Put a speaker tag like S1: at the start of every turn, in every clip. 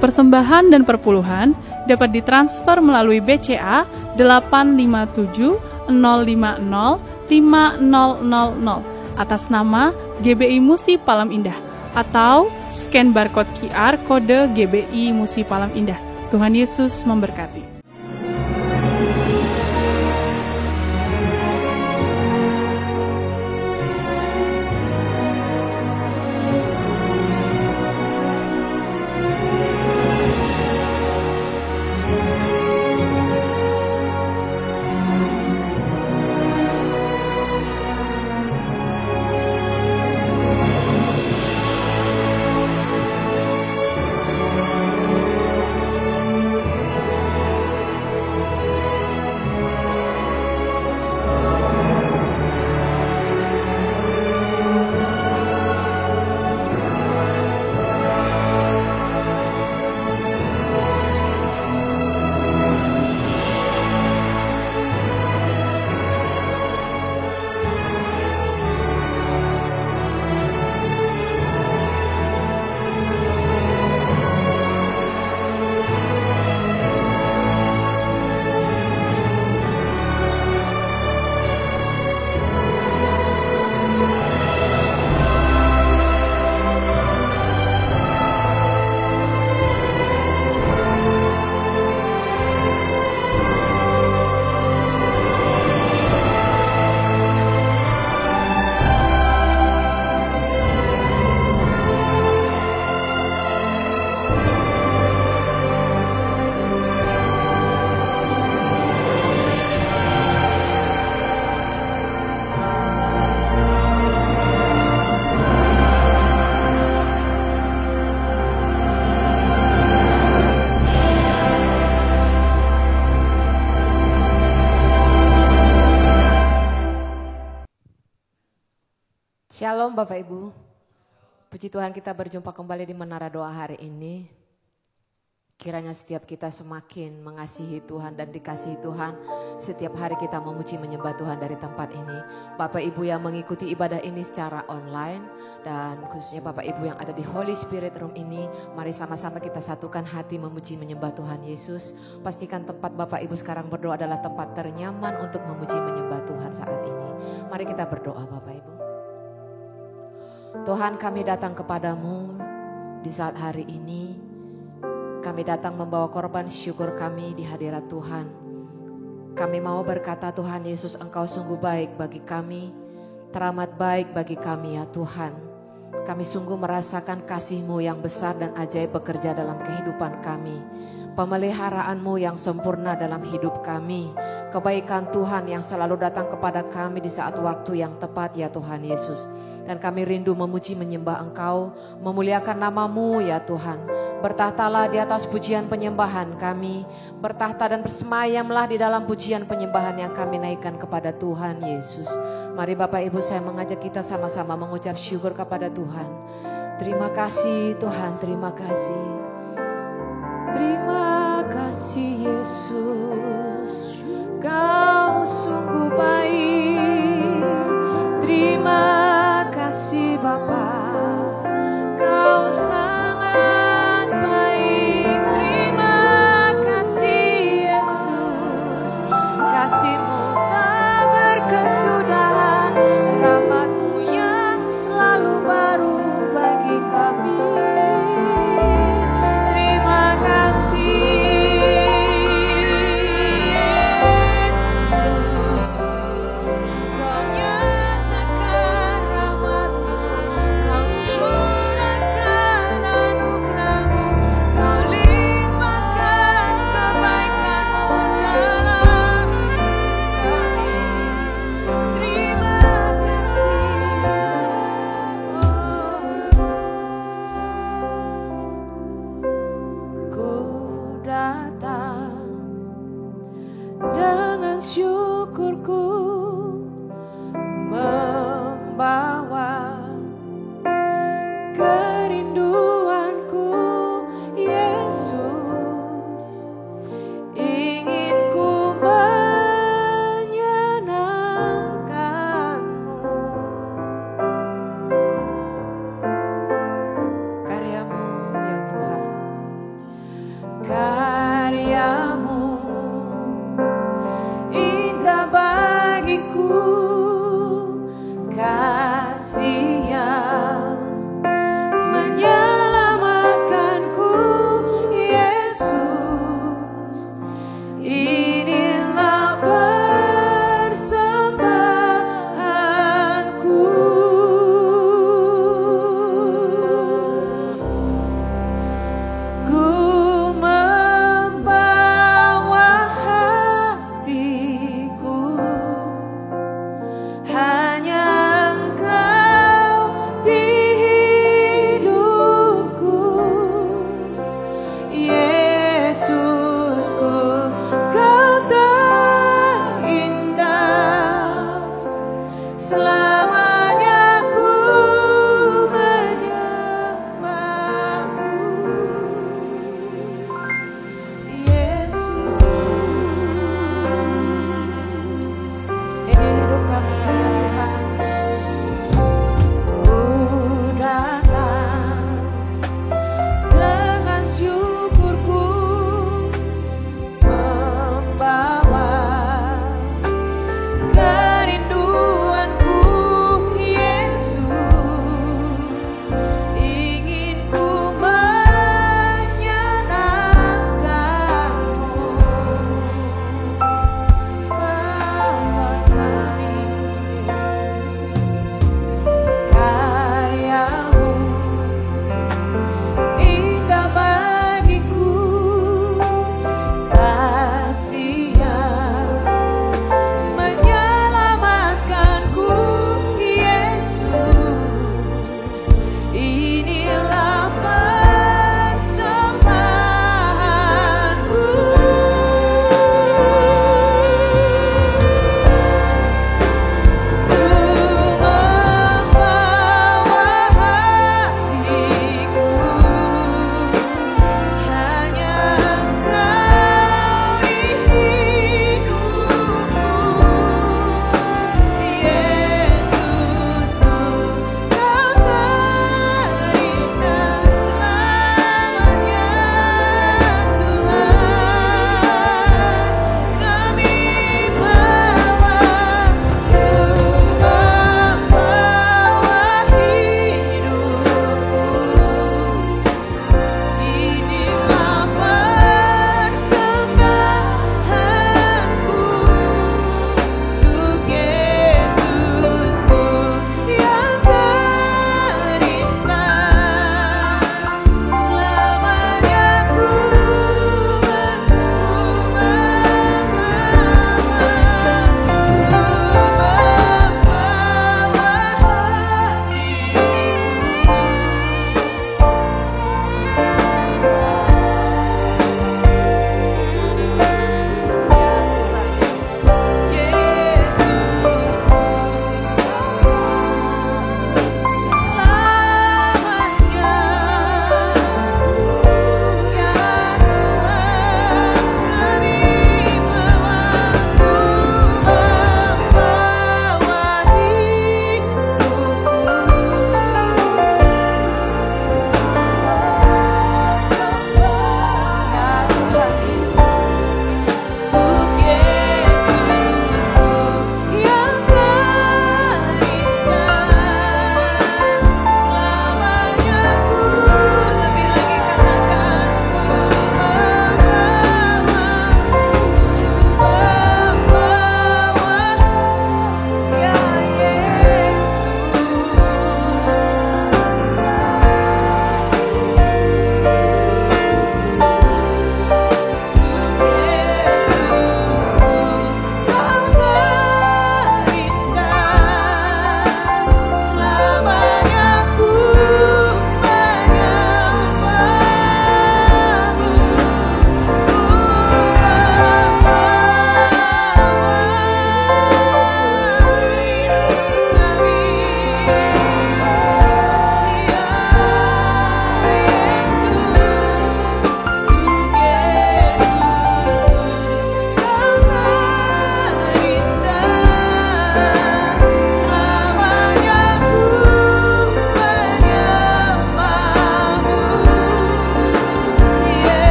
S1: Persembahan dan perpuluhan dapat ditransfer melalui BCA 857 050 5000 atas nama GBI Musi Palam Indah atau scan barcode QR kode GBI Musi Palam Indah. Tuhan Yesus memberkati.
S2: Shalom Bapak Ibu, puji Tuhan kita berjumpa kembali di Menara Doa hari ini. Kiranya setiap kita semakin mengasihi Tuhan dan dikasihi Tuhan. Setiap hari kita memuji menyembah Tuhan dari tempat ini. Bapak Ibu yang mengikuti ibadah ini secara online dan khususnya Bapak Ibu yang ada di Holy Spirit Room ini, mari sama-sama kita satukan hati memuji menyembah Tuhan Yesus. Pastikan tempat Bapak Ibu sekarang berdoa adalah tempat ternyaman untuk memuji menyembah Tuhan saat ini. Mari kita berdoa Bapak Ibu. Tuhan, kami datang kepadamu di saat hari ini. Kami datang membawa korban syukur kami di hadirat Tuhan. Kami mau berkata Tuhan Yesus, Engkau sungguh baik bagi kami, teramat baik bagi kami ya Tuhan. Kami sungguh merasakan kasih-Mu yang besar dan ajaib bekerja dalam kehidupan kami. Pemeliharaanmu yang sempurna dalam hidup kami. Kebaikan Tuhan yang selalu datang kepada kami di saat waktu yang tepat ya Tuhan Yesus. Dan kami rindu memuji menyembah Engkau, memuliakan nama-Mu ya Tuhan. Bertahtalah di atas pujian penyembahan kami. Bertahta dan bersemayamlah di dalam pujian penyembahan yang kami naikkan kepada Tuhan Yesus. Mari Bapak Ibu, saya mengajak kita sama-sama mengucap syukur kepada Tuhan. Terima kasih Tuhan, terima kasih. Terima kasih Yesus, Kau sungguh baik. Terima kasih Bapa, Kau sangat baik. Terima kasih Yesus, kasih-Mu tak berkesudahan, rahmat-Mu yang selalu baru bagi kami. Terima kasih Yesus.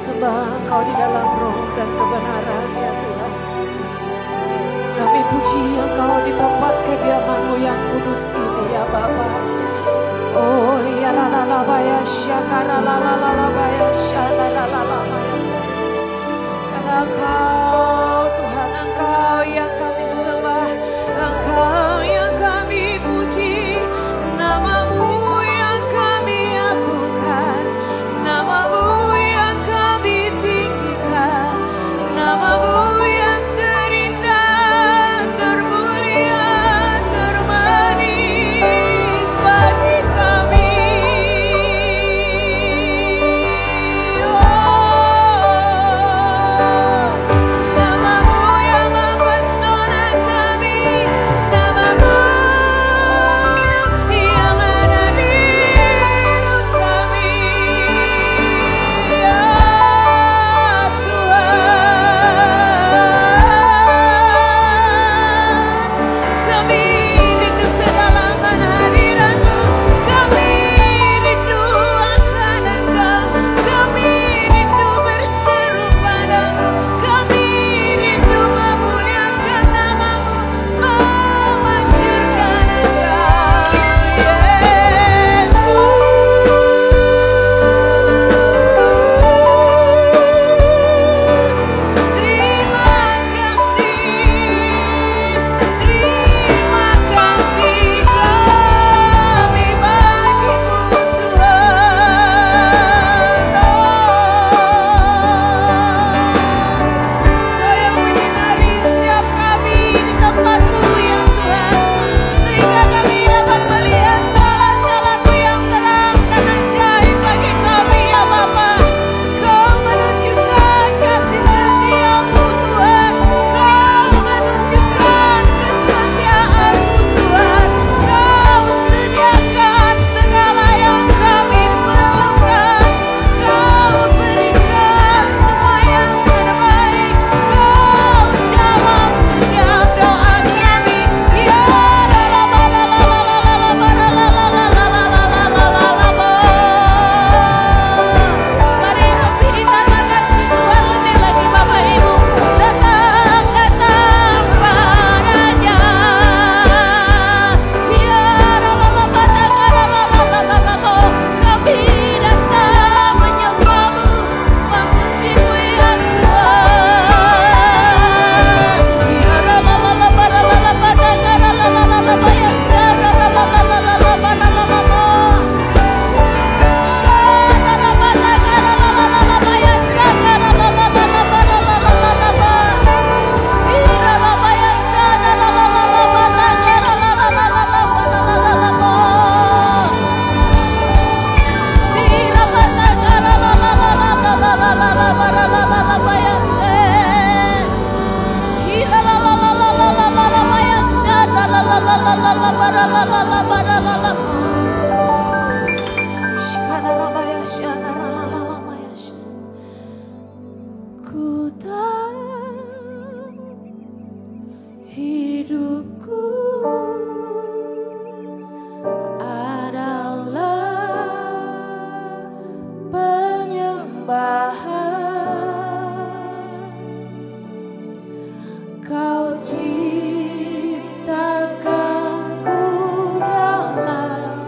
S2: sembah Engkau di dalam roh dan kebenaran ya Tuhan. Kami puji Engkau di tempat kediaman-Mu yang kudus ini ya Bapa. Oh ya la la la baya syakara la la la la baya syala la la la baya. Karena Engkau Tuhan, Engkau yang kami sembah, Engkau yang kami puji, nama-Mu yang kami agungkan, nama-Mu yang kami tinggikan, nama-Mu yang terindah, termulia, termanis bagi kami. Kau ciptakanku dalam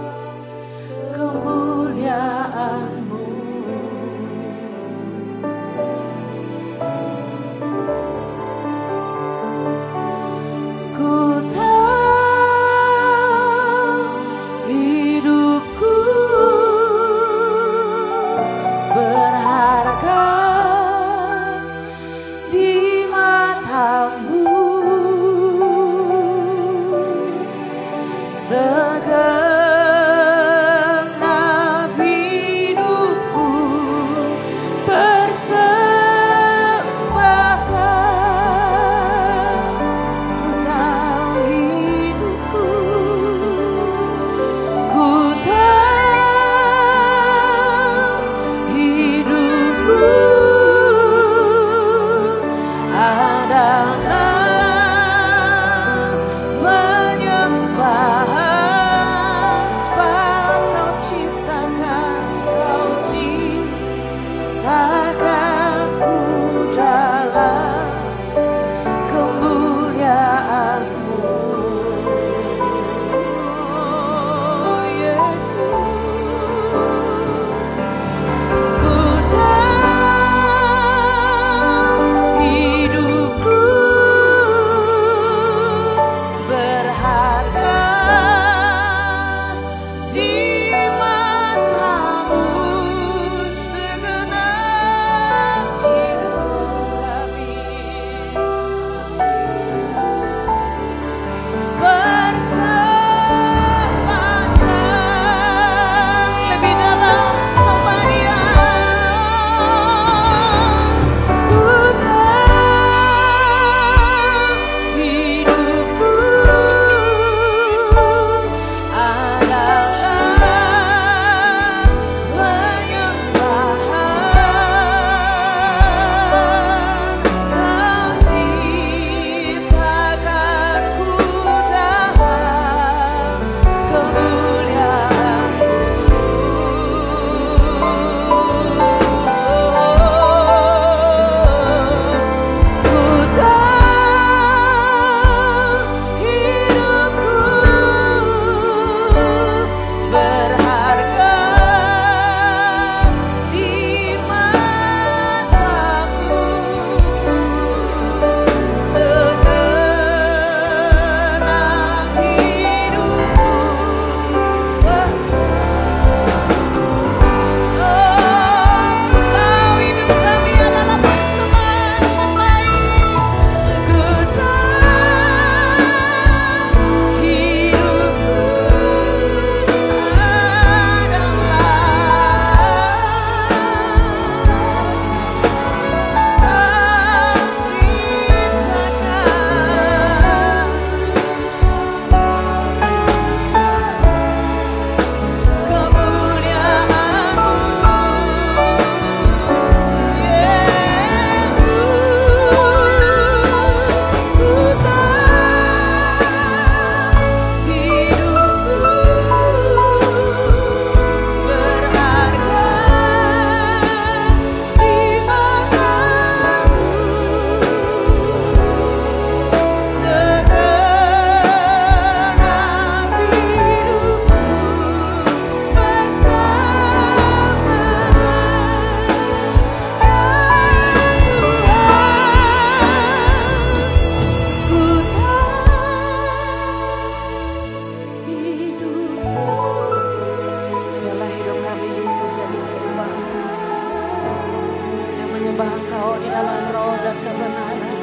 S2: menyembah Engkau di dalam roh dan kebenaran.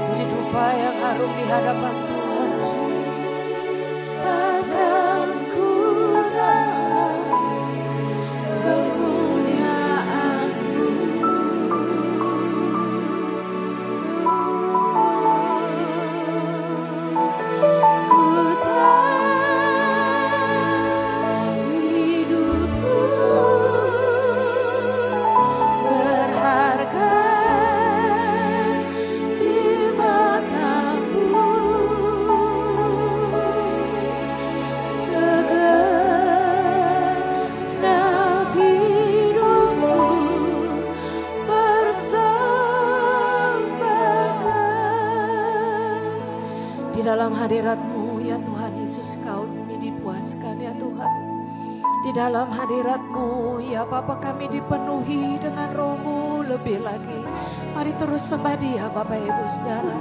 S2: Jadi dupa yang harum di hadapan Tuhan. Takkan ku dalam kemuliaan-Mu. Ku tahu hidupku berharga di mata-Mu. Segenap hidupku persembahkan di dalam hadirat-Mu ya Tuhan Yesus. Kami dipuaskan ya Tuhan. Di dalam hadirat-Mu ya Bapa, kami dipenuhi dengan Roh-Mu lebih lagi. Mari terus sembah Dia Bapak Ibu Saudara.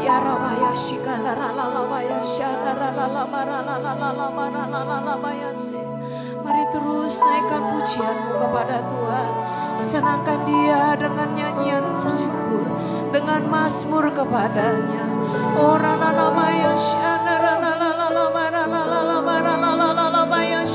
S2: Ya Rabaya Shikala Ralalabaya Shadaralalamaranalalalamaranalalalamayanse. Mari terus naikkan pujian-Mu kepada Tuhan. Senangkan Dia dengan nyanyian syukur, dengan mazmur kepadanya. Oh Ralalabaya Shadaralalamaranalalalamaranalalalamaranalalalamayanse.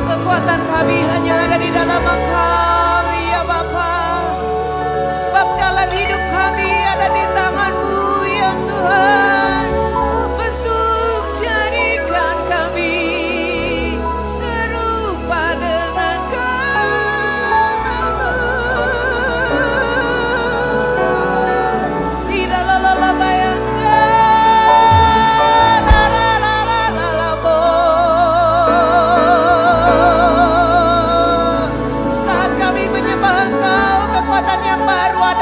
S2: Kekuatan kami hanya ada di dalam Engkau ya Bapa. Sebab jalan hidup kami ada di tangan-Mu ya Tuhan. Bentuk jadikan kami serupa dengan Kau. Di dalam lalabaya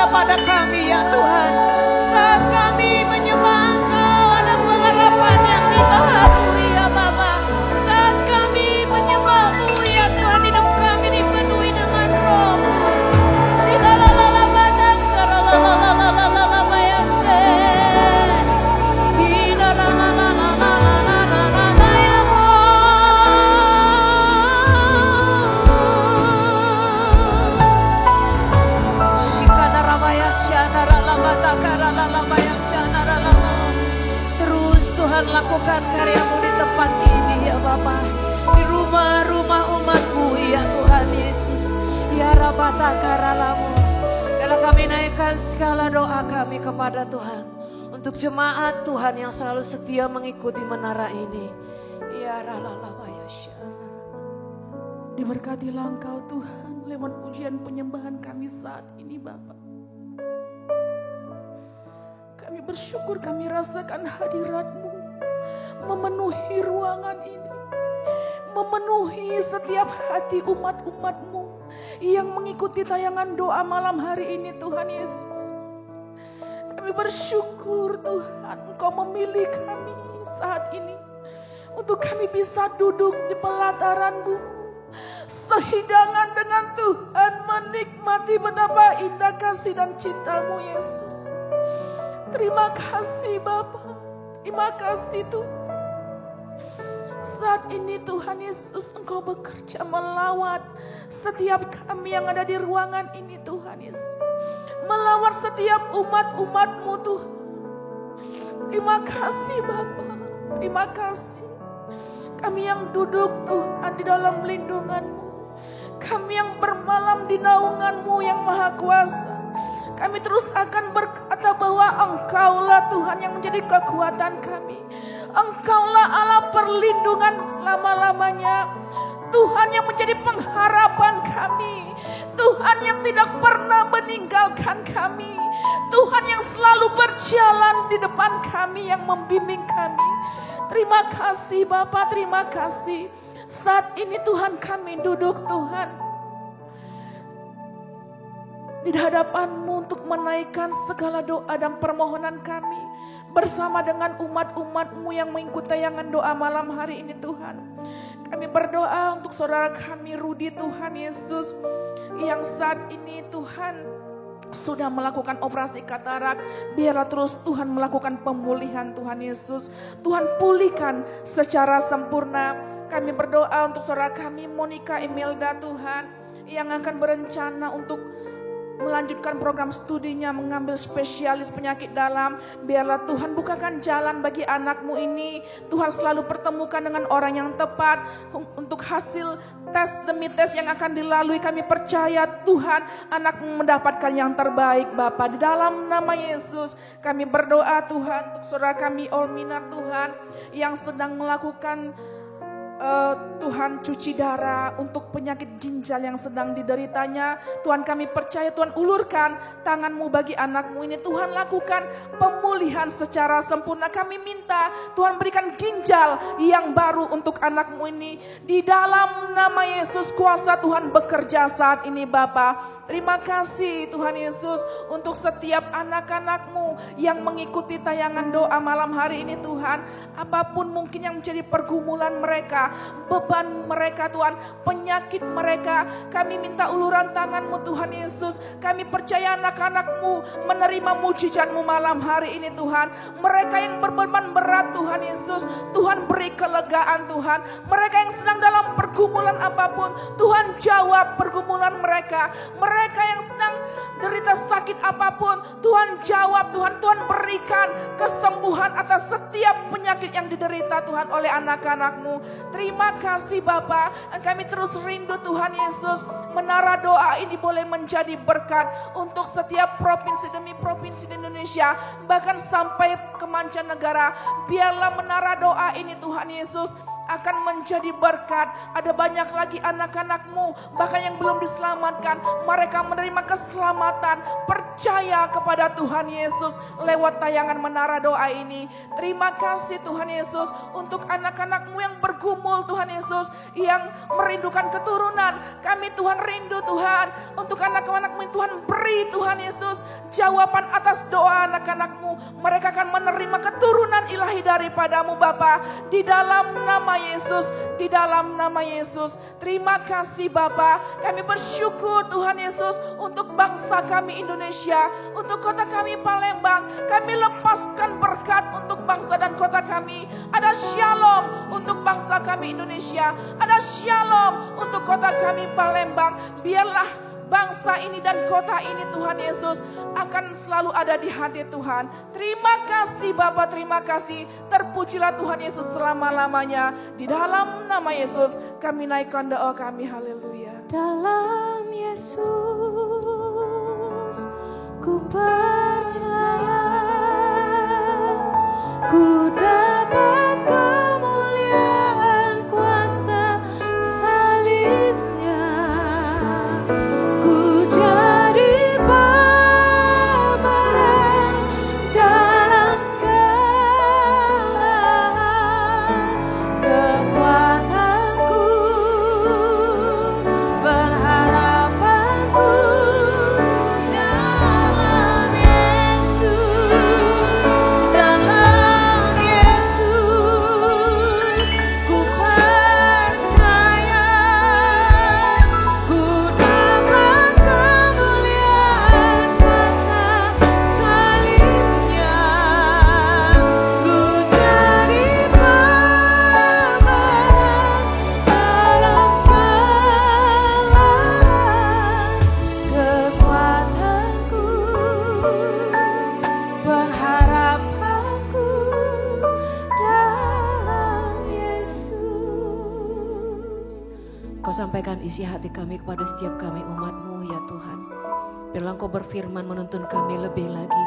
S2: pada kami ya Tuhan. Saat kami menyembah Engkau ada pengharapan yang baru ya Bapa. Saat kami menyembah-Mu ya Tuhan, hidup kami dipenuhi dengan Roh-Mu. Terus Tuhan lakukan karya-Mu di tempat ini ya Bapa. Di rumah-rumah umat-Mu ya Tuhan Yesus. Ya Rabata Karalamu. Bila kami naikkan segala doa kami kepada Tuhan. Untuk jemaat Tuhan yang selalu setia mengikuti menara ini. Ya Ralalabayasya.
S1: Diberkatilah Engkau Tuhan lewat pujian penyembahan kami saat ini Bapa. Kami bersyukur kami rasakan hadirat-Mu memenuhi ruangan ini. Memenuhi setiap hati umat-umat-Mu yang mengikuti tayangan doa malam hari ini Tuhan Yesus. Kami bersyukur Tuhan Engkau memilih kami saat ini. Untuk kami bisa duduk di pelataran-Mu. Sehidangan dengan Tuhan menikmati betapa indah kasih dan cinta-Mu Yesus. Terima kasih Bapa, terima kasih Tuhan. Saat ini Tuhan Yesus Engkau bekerja melawat setiap kami yang ada di ruangan ini Tuhan Yesus. Melawat setiap umat-umat-Mu Tuhan. Terima kasih Bapa, terima kasih. Kami yang duduk Tuhan di dalam lindungan-Mu. Kami yang bermalam di naungan-Mu yang maha kuasa. Kami terus akan berkata bahwa Engkaulah Tuhan yang menjadi kekuatan kami. Engkaulah Allah perlindungan selama-lamanya. Tuhan yang menjadi pengharapan kami. Tuhan yang tidak pernah meninggalkan kami. Tuhan yang selalu berjalan di depan kami, yang membimbing kami. Terima kasih Bapa, terima kasih. Saat ini Tuhan kami duduk Tuhan di hadapan-Mu untuk menaikkan segala doa dan permohonan kami bersama dengan umat-umat-Mu yang mengikuti tayangan doa malam hari ini Tuhan. Kami berdoa untuk saudara kami Rudi Tuhan Yesus yang saat ini Tuhan sudah melakukan operasi katarak. Biarlah terus Tuhan melakukan pemulihan Tuhan Yesus. Tuhan pulihkan secara sempurna. Kami berdoa untuk saudara kami Monica Imelda Tuhan yang akan berencana untuk melanjutkan program studinya, mengambil spesialis penyakit dalam. Biarlah Tuhan bukakan jalan bagi anakmu ini. Tuhan selalu pertemukan dengan orang yang tepat untuk hasil tes demi tes yang akan dilalui. Kami percaya Tuhan anakmu mendapatkan yang terbaik Bapa. Di dalam nama Yesus kami berdoa Tuhan untuk saudara kami Olminar Tuhan yang sedang melakukan Tuhan cuci darah untuk penyakit ginjal yang sedang dideritanya. Tuhan kami percaya Tuhan ulurkan tangan-Mu bagi anak-Mu ini. Tuhan lakukan pemulihan secara sempurna. Kami minta Tuhan berikan ginjal yang baru untuk anak-Mu ini. Di dalam nama Yesus kuasa Tuhan bekerja saat ini Bapa. Terima kasih Tuhan Yesus untuk setiap anak-anak-Mu yang mengikuti tayangan doa malam hari ini Tuhan. Apapun mungkin yang menjadi pergumulan mereka, beban mereka Tuhan, penyakit mereka, kami minta uluran tangan-Mu Tuhan Yesus. Kami percaya anak-anak-Mu menerima mujizat-Mu malam hari ini Tuhan. Mereka yang berbeban berat Tuhan Yesus, Tuhan beri kelegaan Tuhan. Mereka yang sedang dalam pergumulan apapun, Tuhan jawab pergumulan mereka. Mereka yang sedang derita sakit apapun, Tuhan jawab Tuhan. Tuhan berikan kesembuhan atas setiap penyakit yang diderita Tuhan oleh anak-anak-Mu. Terima kasih Bapa. Kami terus rindu Tuhan Yesus. Menara doa ini boleh menjadi berkat untuk setiap provinsi demi provinsi di Indonesia. Bahkan sampai ke mancanegara. Biarlah menara doa ini Tuhan Yesus akan menjadi berkat. Ada banyak lagi anak-anak-Mu bahkan yang belum diselamatkan. Mereka menerima keselamatan. Percaya kepada Tuhan Yesus lewat tayangan menara doa ini. Terima kasih Tuhan Yesus untuk anak-anak-Mu yang bergumul Tuhan Yesus, yang merindukan keturunan. Kami Tuhan rindu Tuhan untuk anak-anak-Mu. Tuhan beri Tuhan Yesus jawaban atas doa anak-anak-Mu. Mereka akan menerima keturunan ilahi daripada-Mu Bapa. Di dalam nama Yesus, di dalam nama Yesus. Terima kasih Bapa. Kami bersyukur Tuhan Yesus untuk bangsa kami Indonesia, untuk kota kami Palembang. Kami lepaskan berkat untuk bangsa dan kota kami. Ada shalom untuk bangsa kami Indonesia. Ada shalom untuk kota kami Palembang. Biarlah bangsa ini dan kota ini Tuhan Yesus akan selalu ada di hati Tuhan. Terima kasih Bapa, terima kasih. Terpujilah Tuhan Yesus selama-lamanya. Di dalam nama Yesus kami naikkan doa kami. Haleluya.
S2: Dalam Yesus ku percaya, ku dapat kemuliaan kuasa salibnya. Ku jadi pemenang dalam segala kekuatanku, pengharapanku dalam Yesus, dalam Yesus ku percaya, ku dapat kemuliaan kuasa salibnya. Ku jadi pemenang dalam segala kekuatanku, pengharapanku dalam Yesus. Kau sampaikan isi hati kami kepada setiap kami umat-Mu ya Tuhan. Biarlah Engkau berfirman menuntun kami lebih lagi,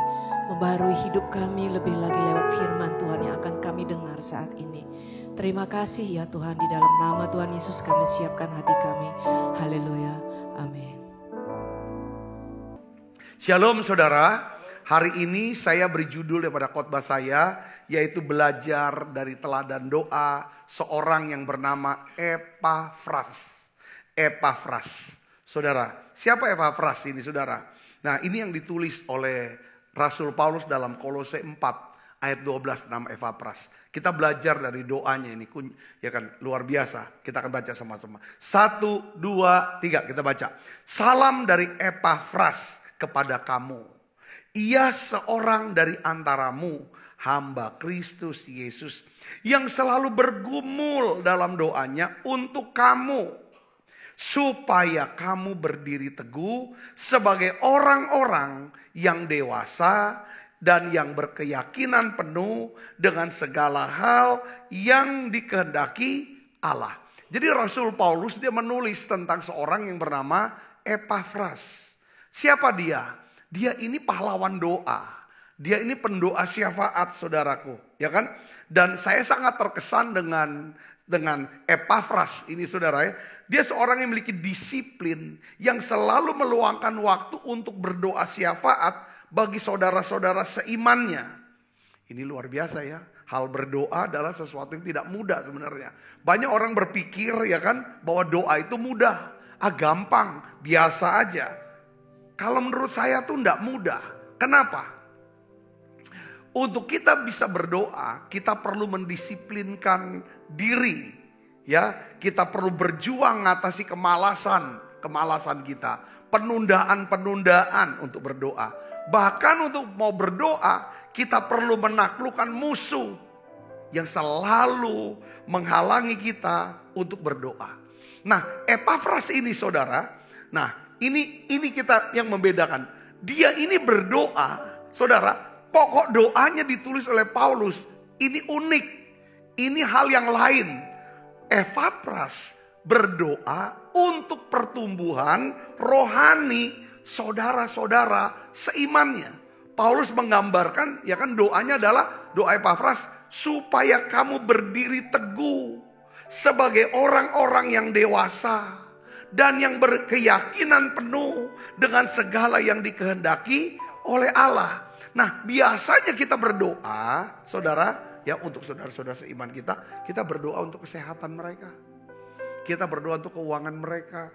S2: membaharui hidup kami lebih lagi lewat firman Tuhan yang akan kami dengar saat ini. Terima kasih ya Tuhan, di dalam nama Tuhan Yesus kami siapkan hati kami. Haleluya, amin.
S3: Shalom saudara, hari ini saya beri judul daripada khotbah saya, yaitu belajar dari teladan doa seorang yang bernama Epafras. Epafras. Saudara, siapa Epafras ini saudara? Nah, ini yang ditulis oleh Rasul Paulus dalam Kolose 4 ayat 12 nama Epafras. Kita belajar dari doanya ini, ya kan, luar biasa. Kita akan baca sama-sama. 1, 2, 3 kita baca. Salam dari Epafras kepada kamu. Ia seorang dari antaramu, hamba Kristus Yesus, yang selalu bergumul dalam doanya untuk kamu, supaya kamu berdiri teguh sebagai orang-orang yang dewasa dan yang berkeyakinan penuh dengan segala hal yang dikehendaki Allah. Jadi Rasul Paulus dia menulis tentang seorang yang bernama Epafras. Siapa dia? Dia ini pahlawan doa. Dia ini pendoa syafaat saudaraku, ya kan? Dan saya sangat terkesan dengan Epafras ini saudara ya. Dia seorang yang memiliki disiplin, yang selalu meluangkan waktu untuk berdoa syafaat bagi saudara-saudara seimannya. Ini luar biasa ya. Hal berdoa adalah sesuatu yang tidak mudah sebenarnya. Banyak orang berpikir ya kan bahwa doa itu mudah, gampang, biasa aja. Kalau menurut saya tuh tidak mudah. Kenapa? Untuk kita bisa berdoa, kita perlu mendisiplinkan diri. Ya, kita perlu berjuang mengatasi kemalasan kita, penundaan untuk berdoa. Bahkan untuk mau berdoa, kita perlu menaklukkan musuh yang selalu menghalangi kita untuk berdoa. Nah, Epafras ini saudara, nah ini kita yang membedakan. Dia ini berdoa, saudara, pokok doanya ditulis oleh Paulus. Ini unik, ini hal yang lain. Epafras berdoa untuk pertumbuhan rohani saudara-saudara seimannya. Paulus menggambarkan ya kan doanya adalah doa Epafras supaya kamu berdiri teguh sebagai orang-orang yang dewasa dan yang berkeyakinan penuh dengan segala yang dikehendaki oleh Allah. Nah, biasanya kita berdoa, saudara, ya untuk saudara-saudara seiman kita berdoa untuk kesehatan mereka. Kita berdoa untuk keuangan mereka.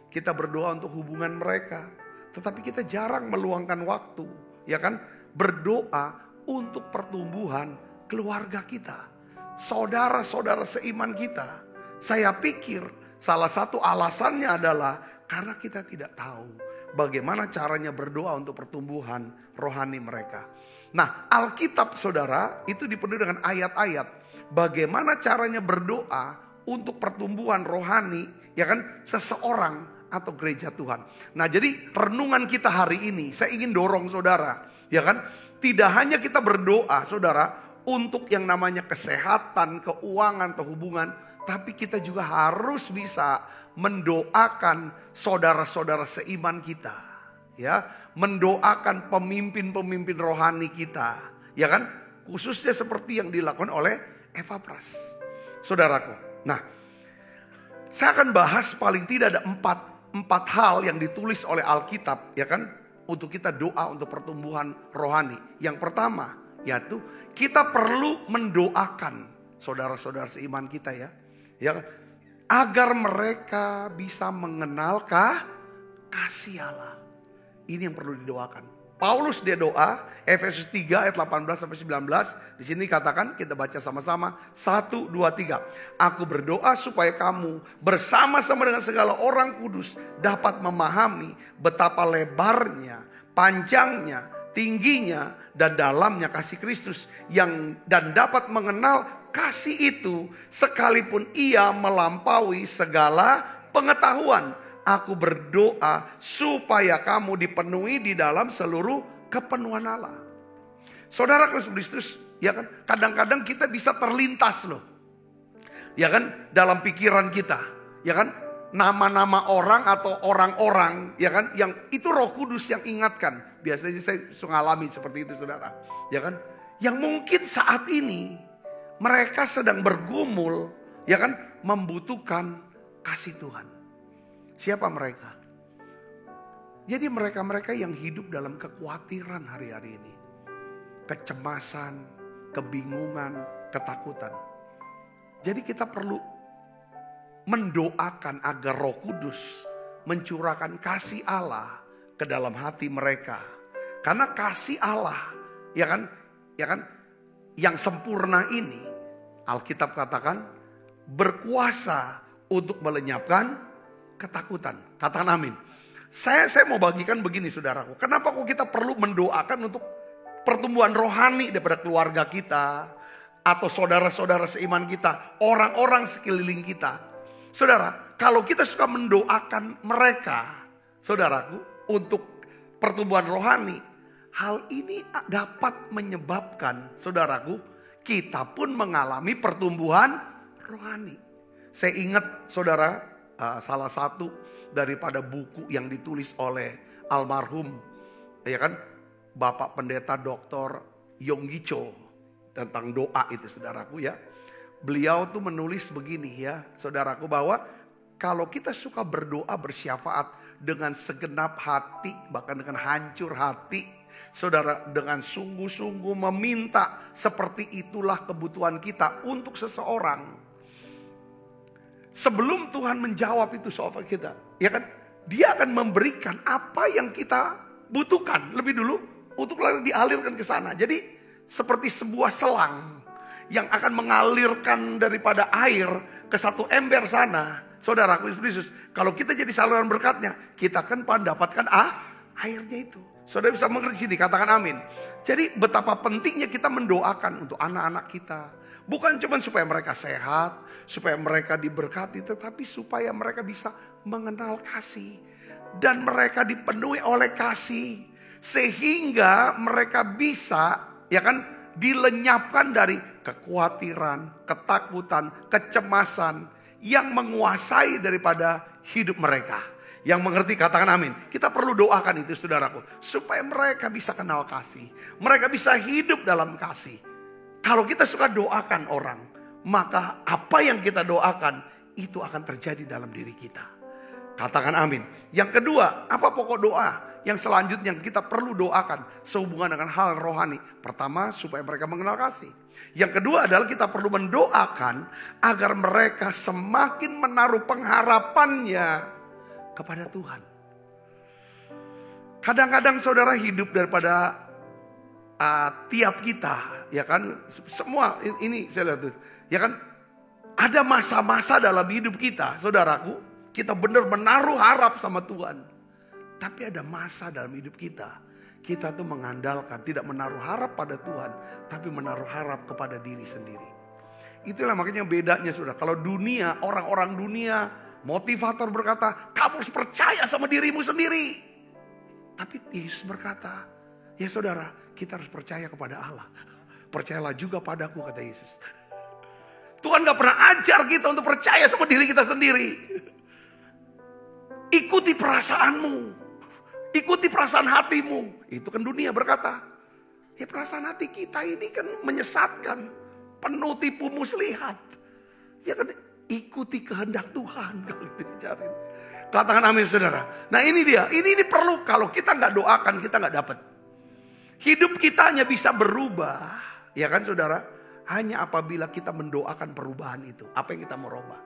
S3: Kita berdoa untuk hubungan mereka. Tetapi kita jarang meluangkan waktu, ya kan? Berdoa untuk pertumbuhan keluarga kita. Saudara-saudara seiman kita. Saya pikir salah satu alasannya adalah karena kita tidak tahu bagaimana caranya berdoa untuk pertumbuhan rohani mereka. Nah, Alkitab saudara itu dipenuhi dengan ayat-ayat bagaimana caranya berdoa untuk pertumbuhan rohani, ya kan, seseorang atau gereja Tuhan. Nah, jadi renungan kita hari ini saya ingin dorong saudara, ya kan, tidak hanya kita berdoa saudara untuk yang namanya kesehatan, keuangan atau hubungan, tapi kita juga harus bisa mendoakan saudara-saudara seiman kita, ya, mendoakan pemimpin-pemimpin rohani kita, ya kan, khususnya seperti yang dilakukan oleh Epafras, saudaraku. Nah, saya akan bahas paling tidak ada empat hal yang ditulis oleh Alkitab, ya kan, untuk kita doa untuk pertumbuhan rohani. Yang pertama, yaitu kita perlu mendoakan saudara-saudara seiman kita ya, ya, agar mereka bisa mengenal kasih Allah. Ini yang perlu didoakan. Paulus dia doa, Efesus 3 ayat 18 sampai 19. Di sini katakan, kita baca sama-sama. 1, 2, 3. Aku berdoa supaya kamu bersama-sama dengan segala orang kudus dapat memahami betapa lebarnya, panjangnya, tingginya, dan dalamnya kasih Kristus. Dan dapat mengenal kasih itu sekalipun ia melampaui segala pengetahuan. Aku berdoa supaya kamu dipenuhi di dalam seluruh kepenuhan Allah. Saudara Kristus, ya kan, kadang-kadang kita bisa terlintas loh, ya kan, dalam pikiran kita, ya kan, nama-nama orang atau orang-orang, ya kan, yang itu Roh Kudus yang ingatkan. Biasanya saya mengalami seperti itu, saudara, ya kan, yang mungkin saat ini mereka sedang bergumul, ya kan, membutuhkan kasih Tuhan. Siapa mereka? Jadi mereka-mereka yang hidup dalam kekhawatiran hari-hari ini. Kecemasan, kebingungan, ketakutan. Jadi kita perlu mendoakan agar Roh Kudus mencurahkan kasih Allah ke dalam hati mereka. Karena kasih Allah, ya kan, yang sempurna ini, Alkitab katakan berkuasa untuk melenyapkan ketakutan. Katakan amin. Saya mau bagikan begini saudaraku. Kenapa kok kita perlu mendoakan untuk pertumbuhan rohani daripada keluarga kita, atau saudara-saudara seiman kita, orang-orang sekeliling kita. Saudara, kalau kita suka mendoakan mereka, saudaraku, untuk pertumbuhan rohani, hal ini dapat menyebabkan, saudaraku, kita pun mengalami pertumbuhan rohani. Saya ingat, saudara, salah satu daripada buku yang ditulis oleh almarhum, ya kan, Bapak Pendeta Dr. Yonggi Cho tentang doa itu, saudaraku ya. Beliau tuh menulis begini ya, saudaraku, bahwa kalau kita suka berdoa bersyafaat dengan segenap hati, bahkan dengan hancur hati, saudara, dengan sungguh-sungguh meminta, seperti itulah kebutuhan kita untuk seseorang. Sebelum Tuhan menjawab itu soal kita, ya kan, Dia akan memberikan apa yang kita butuhkan lebih dulu untuk lalu dialirkan ke sana. Jadi seperti sebuah selang yang akan mengalirkan daripada air ke satu ember sana. Saudaraku Yesus, kalau kita jadi saluran berkatnya, kita akan mendapatkan airnya itu. Saudara bisa mengerti sini, katakan amin. Jadi betapa pentingnya kita mendoakan untuk anak-anak kita. Bukan cuma supaya mereka sehat, supaya mereka diberkati, tetapi supaya mereka bisa mengenal kasih. Dan mereka dipenuhi oleh kasih. Sehingga mereka bisa, ya kan, dilenyapkan dari kekhawatiran, ketakutan, kecemasan yang menguasai daripada hidup mereka. Yang mengerti katakan amin. Kita perlu doakan itu saudaraku, supaya mereka bisa kenal kasih. Mereka bisa hidup dalam kasih. Kalau kita suka doakan orang, maka apa yang kita doakan itu akan terjadi dalam diri kita. Katakan amin. Yang kedua, apa pokok doa yang selanjutnya kita perlu doakan sehubungan dengan hal rohani? Pertama, supaya mereka mengenal kasih. Yang kedua adalah kita perlu mendoakan agar mereka semakin menaruh pengharapannya kepada Tuhan. Kadang-kadang saudara hidup daripada tiap kita, ya kan, semua ini saya lihat tuh, ya kan, ada masa-masa dalam hidup kita, saudaraku, kita benar menaruh harap sama Tuhan. Tapi ada masa dalam hidup kita tuh mengandalkan, tidak menaruh harap pada Tuhan, tapi menaruh harap kepada diri sendiri. Itulah makanya bedanya saudara. Kalau dunia, orang-orang dunia, motivator berkata, kamu harus percaya sama dirimu sendiri. Tapi Yesus berkata, ya saudara, kita harus percaya kepada Allah. Percayalah juga padaku, kata Yesus. Tuhan gak pernah ajar kita untuk percaya sama diri kita sendiri. Ikuti perasaanmu. Ikuti perasaan hatimu. Itu kan dunia berkata. Ya perasaan hati kita ini kan menyesatkan. Penuh tipu muslihat. Ya kan, ikuti kehendak Tuhan. Kalau itu dicari. Katakan amin saudara. Nah ini dia. Ini perlu. Kalau kita gak doakan, kita gak dapat. Hidup kita hanya bisa berubah. Ya kan saudara. Hanya apabila kita mendoakan perubahan itu. Apa yang kita mau rubah.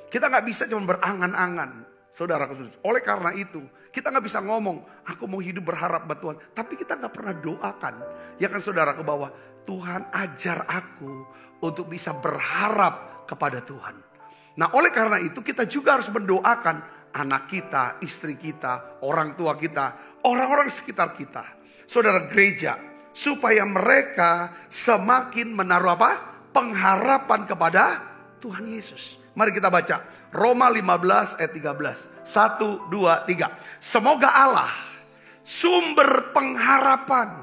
S3: Kita gak bisa cuma berangan-angan. Saudara, oleh karena itu kita gak bisa ngomong, aku mau hidup berharap buat Tuhan. Tapi kita gak pernah doakan. Ya kan saudara, ke bawah, Tuhan ajar aku untuk bisa berharap kepada Tuhan. Nah oleh karena itu kita juga harus mendoakan anak kita, istri kita, orang tua kita, orang-orang sekitar kita. Saudara gereja, supaya mereka semakin menaruh apa? Pengharapan kepada Tuhan Yesus. Mari kita baca. Roma 15 ayat 13. 1, 2, 3. Semoga Allah, sumber pengharapan,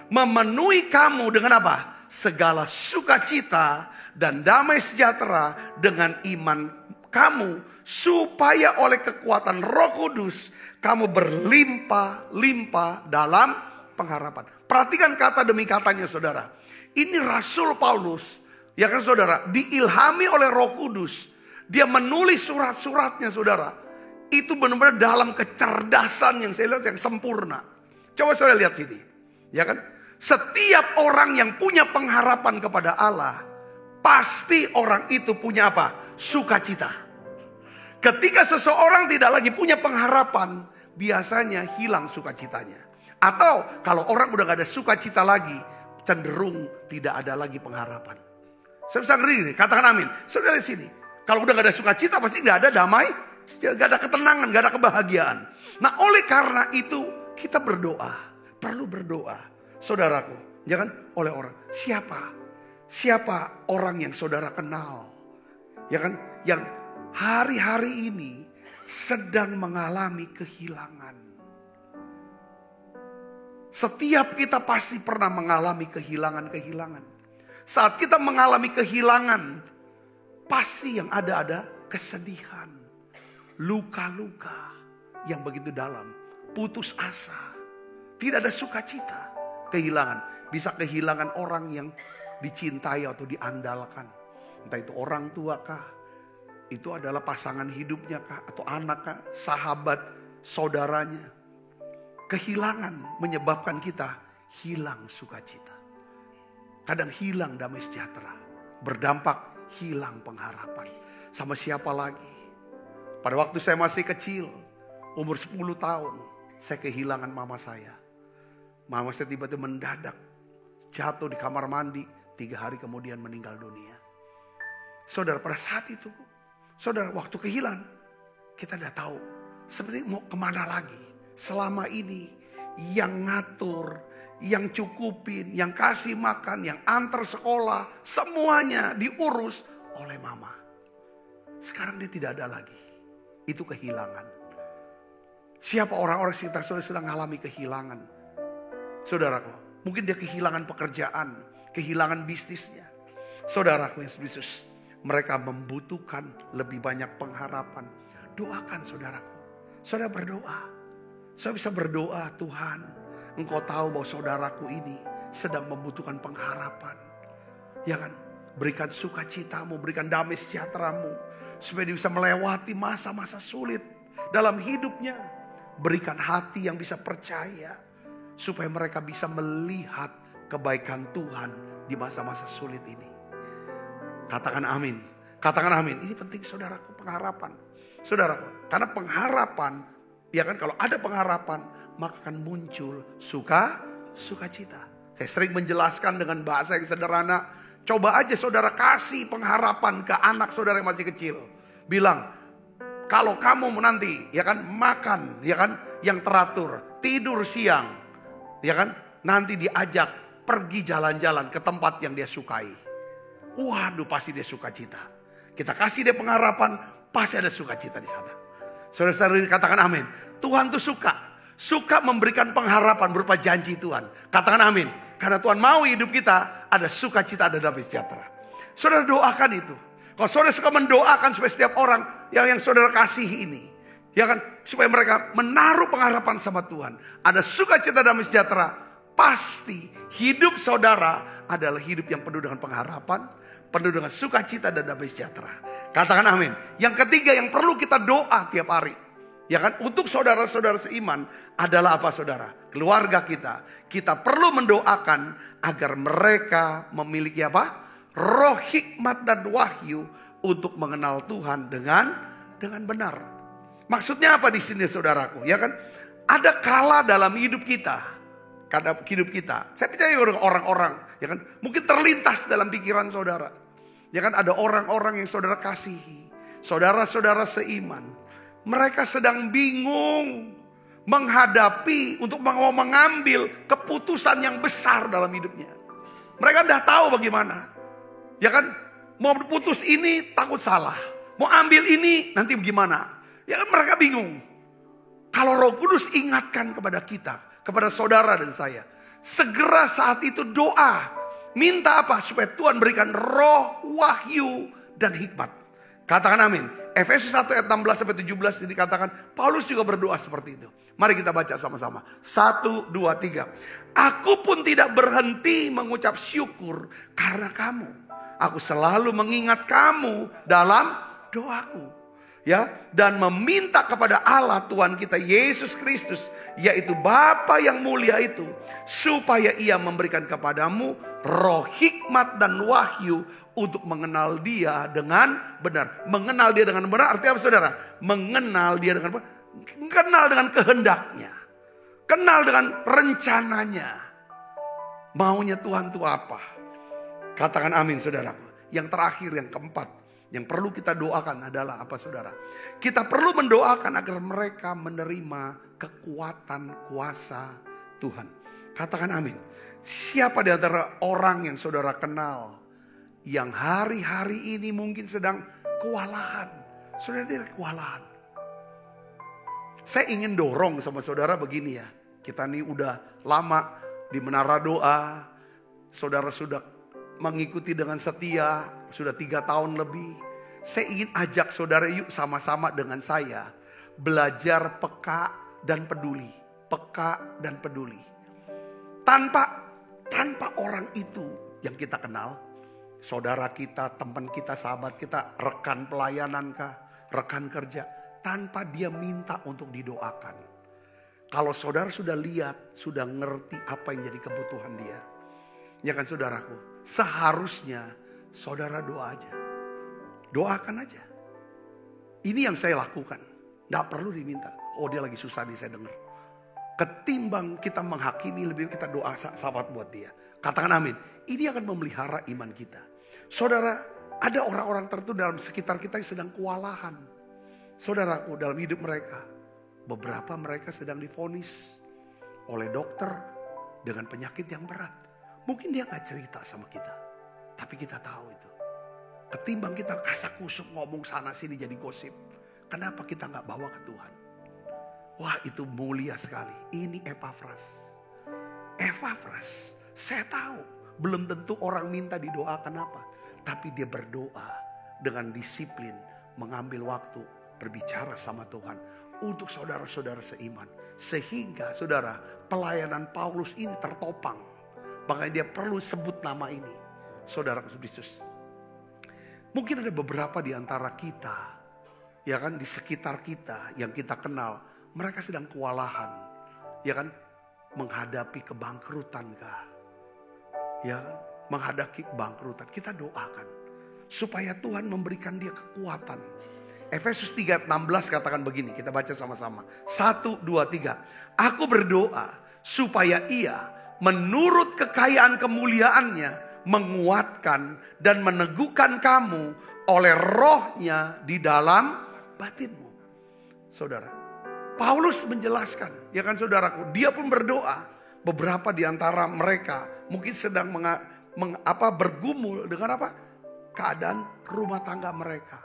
S3: memenuhi kamu dengan apa? Segala sukacita dan damai sejahtera dengan iman kamu. Supaya oleh kekuatan Roh Kudus, kamu berlimpah-limpah dalam pengharapan. Perhatikan kata demi katanya saudara. Ini Rasul Paulus, ya kan saudara, diilhami oleh Roh Kudus. Dia menulis surat-suratnya saudara. Itu benar-benar dalam kecerdasan yang saya lihat yang sempurna. Coba saya lihat sini. Ya kan? Setiap orang yang punya pengharapan kepada Allah, pasti orang itu punya apa? Sukacita. Ketika seseorang tidak lagi punya pengharapan, biasanya hilang sukacitanya. Atau kalau orang udah gak ada sukacita lagi, cenderung tidak ada lagi pengharapan. Saya bisa ngeri nih, katakan amin. Saudara di sini, kalau udah gak ada sukacita pasti gak ada damai, gak ada ketenangan, gak ada kebahagiaan. Nah oleh karena itu kita berdoa, perlu berdoa. Saudaraku, jangan oleh orang. Siapa orang yang saudara kenal? Ya kan, yang hari-hari ini sedang mengalami kehilangan. Setiap kita pasti pernah mengalami kehilangan-kehilangan. Saat kita mengalami kehilangan, pasti yang ada kesedihan, luka-luka yang begitu dalam, putus asa, tidak ada sukacita. Kehilangan, bisa kehilangan orang yang dicintai atau diandalkan. Entah itu orang tua kah, itu adalah pasangan hidupnya kah, atau anak kah, sahabat, saudaranya. Kehilangan menyebabkan kita hilang sukacita. Kadang hilang damai sejahtera. Berdampak hilang pengharapan. Sama siapa lagi? Pada waktu saya masih kecil, umur 10 tahun, saya kehilangan mama saya. Mama saya tiba-tiba mendadak jatuh di kamar mandi, 3 hari kemudian meninggal dunia. Saudara, pada saat itu, saudara, waktu kehilangan, kita tidak tahu seperti mau kemana lagi. Selama ini yang ngatur, yang cukupin, yang kasih makan, yang antar sekolah, semuanya diurus oleh mama. Sekarang dia tidak ada lagi. Itu kehilangan. Siapa orang-orang sekitar saudara sedang mengalami kehilangan? Saudaraku, mungkin dia kehilangan pekerjaan, kehilangan bisnisnya. Saudaraku yang Yesus, mereka membutuhkan lebih banyak pengharapan. Doakan saudaraku. Saudara berdoa. Saya bisa berdoa, Tuhan, Engkau tahu bahwa saudaraku ini sedang membutuhkan pengharapan. Ya kan? Berikan sukacitamu, berikan damai sejahteramu. Supaya dia bisa melewati masa-masa sulit dalam hidupnya. Berikan hati yang bisa percaya. Supaya mereka bisa melihat kebaikan Tuhan di masa-masa sulit ini. Katakan amin. Katakan amin. Ini penting saudaraku, pengharapan. Saudaraku, karena pengharapan, ya kan, kalau ada pengharapan, maka akan muncul sukacita. Saya sering menjelaskan dengan bahasa yang sederhana. Coba aja saudara kasih pengharapan ke anak saudara yang masih kecil. Bilang, kalau kamu nanti, ya kan, makan, ya kan, yang teratur, tidur siang, ya kan, nanti diajak pergi jalan-jalan ke tempat yang dia sukai. Waduh, pasti dia sukacita. Kita kasih dia pengharapan, pasti ada sukacita di sana. Saudara-saudara katakan amin. Tuhan tuh suka memberikan pengharapan berupa janji Tuhan. Katakan amin. Karena Tuhan mau hidup kita ada sukacita, ada damai sejahtera. Saudara doakan itu. Kalau saudara suka mendoakan supaya setiap orang yang saudara kasih ini, ya kan, supaya mereka menaruh pengharapan sama Tuhan, ada sukacita damai sejahtera, pasti hidup saudara adalah hidup yang penuh dengan pengharapan, penuh dengan sukacita dan damai sejahtera. Katakan amin. Yang ketiga yang perlu kita doa tiap hari, ya kan, untuk saudara-saudara seiman adalah apa saudara? Keluarga kita. Kita perlu mendoakan agar mereka memiliki apa? Roh hikmat dan wahyu untuk mengenal Tuhan dengan benar. Maksudnya apa di sini saudaraku? Ya kan? Ada kala dalam hidup kita. Saya percaya orang-orang, ya kan? Mungkin terlintas dalam pikiran saudara. Ya kan, ada orang-orang yang saudara kasihi. Saudara-saudara seiman. Mereka sedang bingung menghadapi untuk mengambil keputusan yang besar dalam hidupnya. Mereka tidak tahu bagaimana. Ya kan, mau putus ini takut salah. Mau ambil ini nanti bagaimana. Ya kan, mereka bingung. Kalau Roh Kudus ingatkan kepada kita, kepada saudara dan saya, segera saat itu doa. Minta apa? Supaya Tuhan berikan roh, wahyu, dan hikmat. Katakan amin. Efesus 1 ayat 16 sampai 17 ini dikatakan, Paulus juga berdoa seperti itu. Mari kita baca sama-sama. 1, 2, 3. Aku pun tidak berhenti mengucap syukur karena kamu. Aku selalu mengingat kamu dalam doaku. Ya, dan meminta kepada Allah Tuhan kita Yesus Kristus, yaitu Bapa yang mulia itu, supaya Ia memberikan kepadamu roh hikmat dan wahyu untuk mengenal Dia dengan benar. Mengenal Dia dengan benar artinya apa saudara? Mengenal Dia dengan benar. Kenal dengan kehendaknya. Kenal dengan rencananya. Maunya Tuhan itu apa? Katakan amin saudara. Yang terakhir, yang keempat, yang perlu kita doakan adalah apa saudara? Kita perlu mendoakan agar mereka menerima kekuatan kuasa Tuhan. Katakan amin. Siapa di antara orang yang saudara kenal yang hari-hari ini mungkin sedang kewalahan? Saudara tidak kewalahan. Saya ingin dorong sama saudara begini ya. Kita nih udah lama di menara doa. Saudara sudah mengikuti dengan setia. Sudah 3 tahun lebih. Saya ingin ajak saudara yuk sama-sama dengan saya. Belajar peka dan peduli. Peka dan peduli. Tanpa orang itu yang kita kenal. Saudara kita, teman kita, sahabat kita, rekan pelayanan kah, rekan kerja. Tanpa dia minta untuk didoakan. Kalau saudara sudah lihat, sudah ngerti apa yang jadi kebutuhan dia. Ya kan saudaraku, seharusnya saudara doa aja. Doakan aja. Ini yang saya lakukan. Gak perlu diminta. Oh dia lagi susah nih saya dengar. Ketimbang kita menghakimi, lebih kita doa sahabat buat dia. Katakan amin. Ini akan memelihara iman kita. Saudara, ada orang-orang tertentu dalam sekitar kita yang sedang kewalahan. Saudaraku, dalam hidup mereka, beberapa mereka sedang divonis oleh dokter dengan penyakit yang berat. Mungkin dia gak cerita sama kita, tapi kita tahu itu. Ketimbang kita kasak kusuk ngomong sana sini jadi gosip, kenapa kita gak bawa ke Tuhan? Wah itu mulia sekali. Ini Epafras. Epafras, saya tahu belum tentu orang minta didoakan apa, tapi dia berdoa dengan disiplin, mengambil waktu berbicara sama Tuhan untuk saudara-saudara seiman. Sehingga saudara, pelayanan Paulus ini tertopang. Makanya dia perlu sebut nama ini. Saudara Kristus. Mungkin ada beberapa di antara kita, ya kan, di sekitar kita yang kita kenal, mereka sedang kewalahan, ya kan, menghadapi kebangkrutan kah? Ya kan, menghadapi kebangkrutan. Kita doakan supaya Tuhan memberikan dia kekuatan. Efesus 3:16 katakan begini, kita baca sama-sama. 1, 2, 3. Aku berdoa supaya ia menurut kekayaan kemuliaannya menguatkan dan meneguhkan kamu oleh rohnya di dalam batinmu. Saudara, Paulus menjelaskan, ya kan saudaraku, dia pun berdoa. Beberapa di antara mereka mungkin sedang bergumul dengan apa? Keadaan rumah tangga mereka.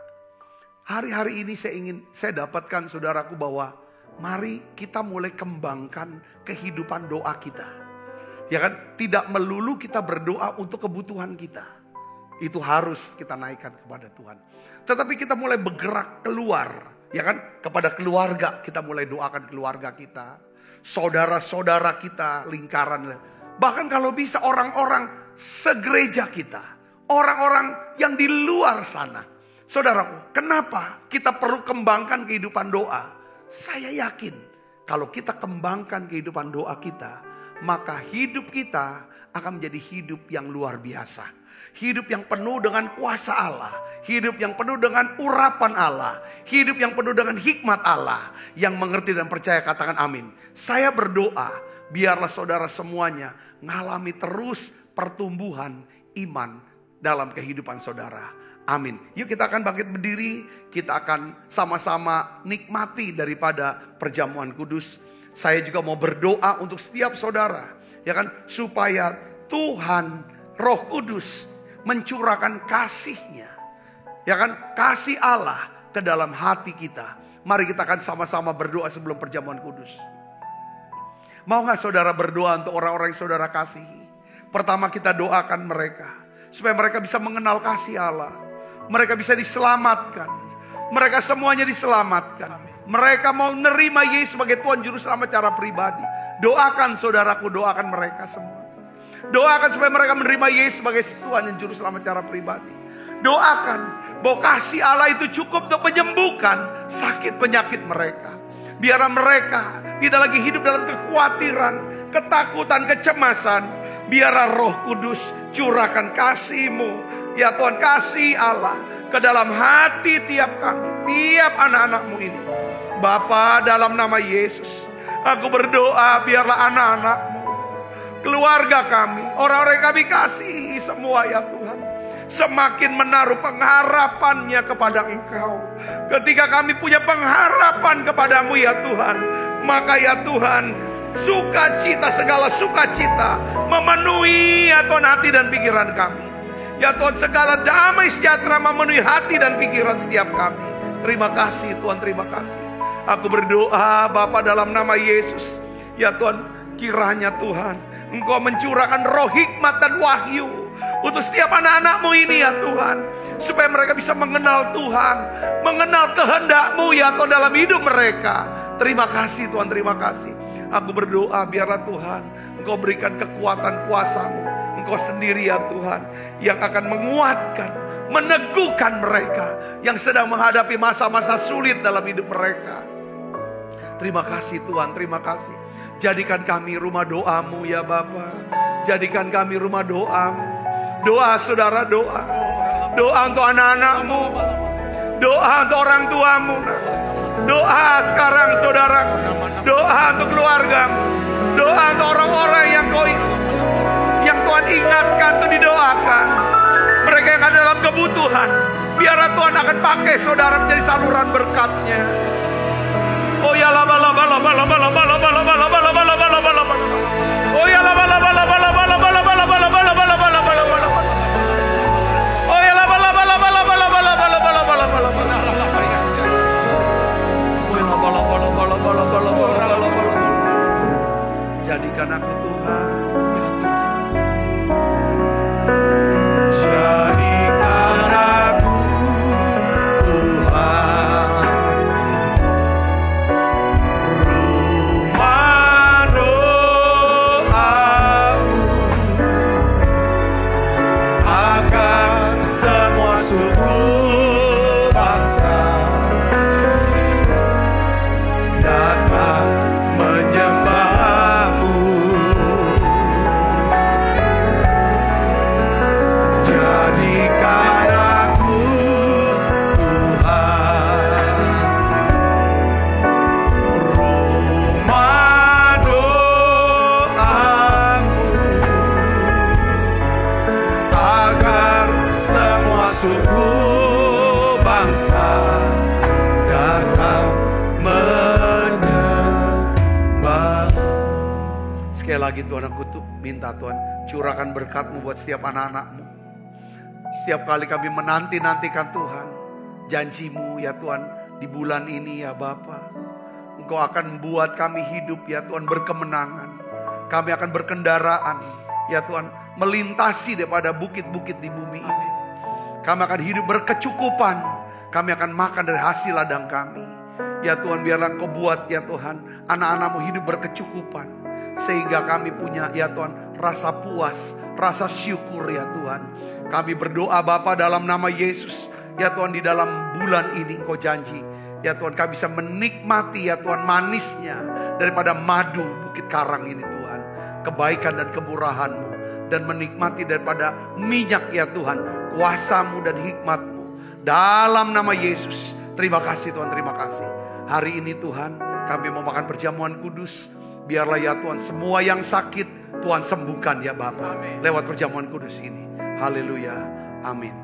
S3: Hari-hari ini saya dapatkan saudaraku bahwa mari kita mulai kembangkan kehidupan doa kita. Ya kan, tidak melulu kita berdoa untuk kebutuhan kita. Itu harus kita naikkan kepada Tuhan. Tetapi kita mulai bergerak keluar, ya kan, kepada keluarga. Kita mulai doakan keluarga kita, saudara-saudara kita, lingkaran. Bahkan kalau bisa orang-orang segereja kita, orang-orang yang di luar sana. Saudaraku, kenapa kita perlu kembangkan kehidupan doa? Saya yakin kalau kita kembangkan kehidupan doa kita, maka hidup kita akan menjadi hidup yang luar biasa. Hidup yang penuh dengan kuasa Allah. Hidup yang penuh dengan urapan Allah. Hidup yang penuh dengan hikmat Allah. Yang mengerti dan percaya katakan amin. Saya berdoa biarlah saudara semuanya ngalami terus pertumbuhan iman dalam kehidupan saudara. Amin. Yuk kita akan bangkit berdiri. Kita akan sama-sama nikmati daripada perjamuan kudus. Saya juga mau berdoa untuk setiap saudara. Ya kan, supaya Tuhan Roh Kudus mencurahkan kasih-Nya. Ya kan, kasih Allah ke dalam hati kita. Mari kita akan sama-sama berdoa sebelum perjamuan kudus. Mau gak saudara berdoa untuk orang-orang yang saudara kasihi? Pertama kita doakan mereka. Supaya mereka bisa mengenal kasih Allah. Mereka bisa diselamatkan. Mereka semuanya diselamatkan. Mereka mau menerima Yesus sebagai Tuhan Juru Selamat secara pribadi. Doakan saudaraku, doakan mereka semua. Doakan supaya mereka menerima Yesus sebagai Tuhan dan Juru Selamat secara pribadi. Doakan Bahwa kasih Allah itu cukup untuk menyembuhkan sakit penyakit mereka. Biar mereka tidak lagi hidup dalam kekhawatiran, ketakutan, kecemasan. Biarlah Roh Kudus curahkan kasih-Mu, ya Tuhan, kasih Allah ke dalam hati tiap kami, tiap anak-anak-Mu ini. Bapa, dalam nama Yesus, aku berdoa biarlah anak-anak-Mu, keluarga kami, orang-orang yang kami kasihi semua ya Tuhan, semakin menaruh pengharapannya kepada Engkau. Ketika kami punya pengharapan kepadamu ya Tuhan, maka ya Tuhan, sukacita, segala sukacita memenuhi ya Tuhan hati dan pikiran kami. Ya Tuhan, segala damai sejahtera memenuhi hati dan pikiran setiap kami. Terima kasih Tuhan, terima kasih. Aku berdoa Bapa dalam nama Yesus, ya Tuhan, kiranya Tuhan Engkau mencurahkan roh hikmat dan wahyu untuk setiap anak-anak-Mu ini ya Tuhan, supaya mereka bisa mengenal Tuhan, mengenal kehendak-Mu ya Tuhan dalam hidup mereka. Terima kasih Tuhan, terima kasih. Aku berdoa biarlah Tuhan Engkau berikan kekuatan kuasa-Mu, Engkau sendiri ya Tuhan yang akan menguatkan, meneguhkan mereka yang sedang menghadapi masa-masa sulit dalam hidup mereka. Terima kasih Tuhan, terima kasih. Jadikan kami rumah doa-Mu ya Bapa. Jadikan kami rumah doa-Mu. Doa saudara, doa. Doa untuk anak-anak-Mu. Doa untuk orang tua-Mu. Doa sekarang saudara. Doa untuk keluarga-Mu. Doa untuk orang-orang yang Tuhan ingatkan untuk didoakan. Mereka yang ada dalam kebutuhan, biarlah Tuhan akan pakai saudara menjadi saluran berkat-Nya. Oh ya la ba la ba la ba la ba la ba la ba la ba la ba la ba la ba la ba la ba. Oh ya la ba la ba la ba la ba la ba la ba la ba la ba la ba la ba la ba la ba la. Oh ya la ba la ba la ba la ba la ba la ba la ba la ba la ba la ba la. Oh ya la ba la ba la ba la ba la ba la ba la ba la. Jadikan aku Tuhan, ya Tuhan. Jadikan aku Tuhan, rumah doamu, agar semua suku bangsa datang menyembahmu. Jadikan aku Tuhan, rumah doamu, agar semua suku bangsa datang menyembah. Sekali lagi Tuhan, aku minta Tuhan curahkan berkat-Mu buat setiap anak-anak-Mu. Setiap kali kami menanti-nantikan Tuhan, janji-Mu ya Tuhan di bulan ini ya Bapa, Engkau akan membuat kami hidup ya Tuhan berkemenangan. Kami akan berkendaraan ya Tuhan, melintasi daripada bukit-bukit di bumi ini. Kami akan hidup berkecukupan. Kami akan makan dari hasil ladang kami. Ya Tuhan, biarlah Engkau buat ya Tuhan anak-anak-Mu hidup berkecukupan, sehingga kami punya ya Tuhan rasa puas, rasa syukur ya Tuhan. Kami berdoa Bapa dalam nama Yesus, ya Tuhan, di dalam bulan ini Engkau janji ya Tuhan kami bisa menikmati ya Tuhan manisnya daripada madu Bukit Karang ini Tuhan, kebaikan dan kemurahan-Mu, dan menikmati daripada minyak ya Tuhan, kuasa-Mu dan hikmat-Mu dalam nama Yesus. Terima kasih Tuhan, terima kasih. Hari ini Tuhan kami mau makan perjamuan kudus. Biarlah ya Tuhan semua yang sakit Tuhan sembuhkan ya Bapa lewat perjamuan kudus ini. Haleluya, amin.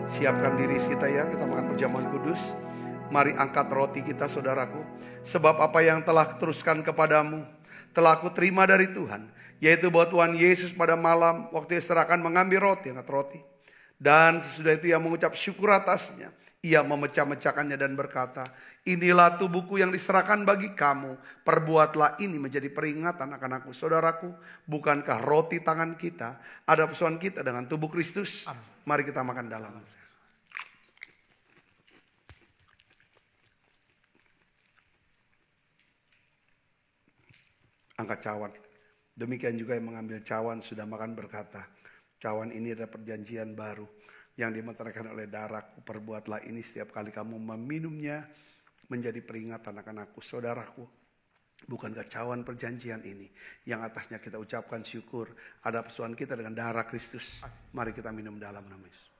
S3: Siapkan diri kita ya, kita makan perjamuan kudus. Mari angkat roti kita saudaraku. Sebab apa yang telah kuteruskan kepadamu telah aku terima dari Tuhan, yaitu bahwa Tuhan Yesus pada malam waktu diserahkan mengambil roti, angkat roti. Dan sesudah itu ia mengucap syukur atasnya. Ia memecah-mecahkannya dan berkata, inilah tubuhku yang diserahkan bagi kamu. Perbuatlah ini menjadi peringatan akan aku. Saudaraku, bukankah roti tangan kita ada persoalan kita dengan tubuh Kristus? Mari kita makan dalam. Angkat cawan. Demikian juga yang mengambil cawan sudah makan berkata, cawan ini adalah perjanjian baru yang dimeteraikan oleh darahku. Perbuatlah ini setiap kali kamu meminumnya menjadi peringatan akan aku. Saudaraku, bukankah cawan perjanjian ini yang atasnya kita ucapkan syukur ada persoalan kita dengan darah Kristus. Mari kita minum dalam nama Yesus.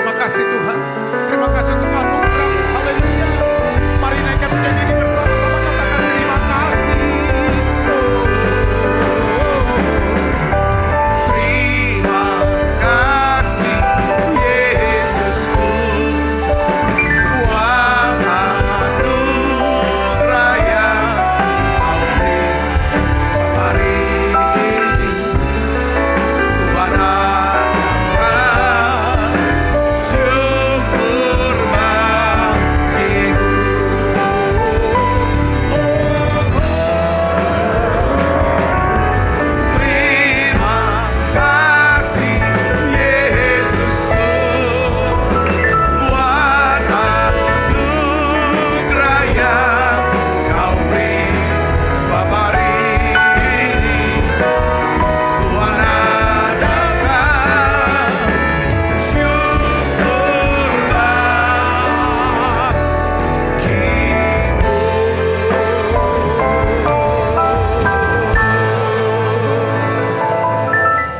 S4: Terima kasih Tuhan. Terima kasih untuk anugerah-Mu. Haleluya. Mari naikkan pujian ini bersama-sama, katakan terima kasih.
S3: Terima kasih Yesusku, buat anugerah yang Kau beri hari ini. Tuhan akan syukur bagimu. Terima kasih Yesusku, buat anugerah yang Kau beri. Sebab hari ini Tuhan adakan syukur bagimu.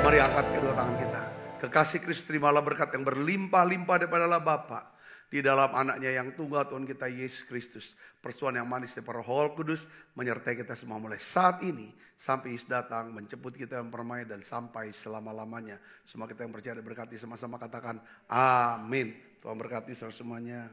S3: Mari angkat kedua tangan kita. Kekasih Kristus, terimalah berkat yang berlimpah-limpah daripada Allah Bapa di dalam anaknya yang tunggal Tuhan kita Yesus Kristus. Persoalan yang manis daripada Roh Kudus menyertai kita semua mulai saat ini sampai Yesus datang menjemput kita yang permai dan sampai selama-lamanya. Semua kita yang percaya diberkati, sama-sama katakan amin. Tuhan berkati saudara semuanya.